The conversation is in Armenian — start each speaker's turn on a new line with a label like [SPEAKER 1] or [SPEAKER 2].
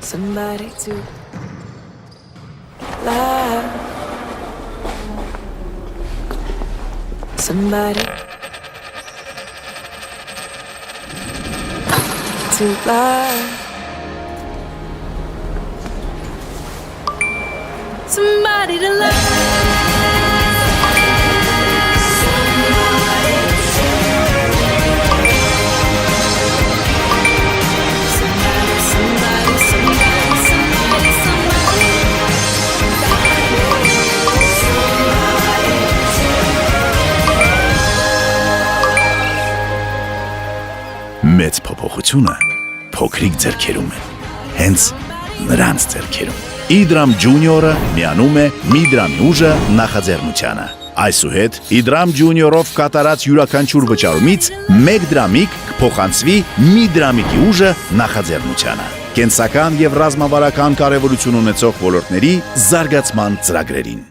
[SPEAKER 1] somebody to love, somebody to love, somebody to love.
[SPEAKER 2] Մեծ փոփոխությունը փոքրիկ ձեռքերում է, հենց նրանց ձեռքերում։ Իդրամ Ջունիորը միանում է Միդրամի ուժը նախաձեռնությանը։ Այսուհետ Իդրամ Ջունիորով կատարած յուրաքանչյուր վճարումից 1 դրամիկ կփոխանցվի Միդրամիկի ուժը նախաձեռնությանը։ Կենսական եւ ռազմավարական կարեւորություն ունեցող ոլորտների զարգացման ծրագրերին։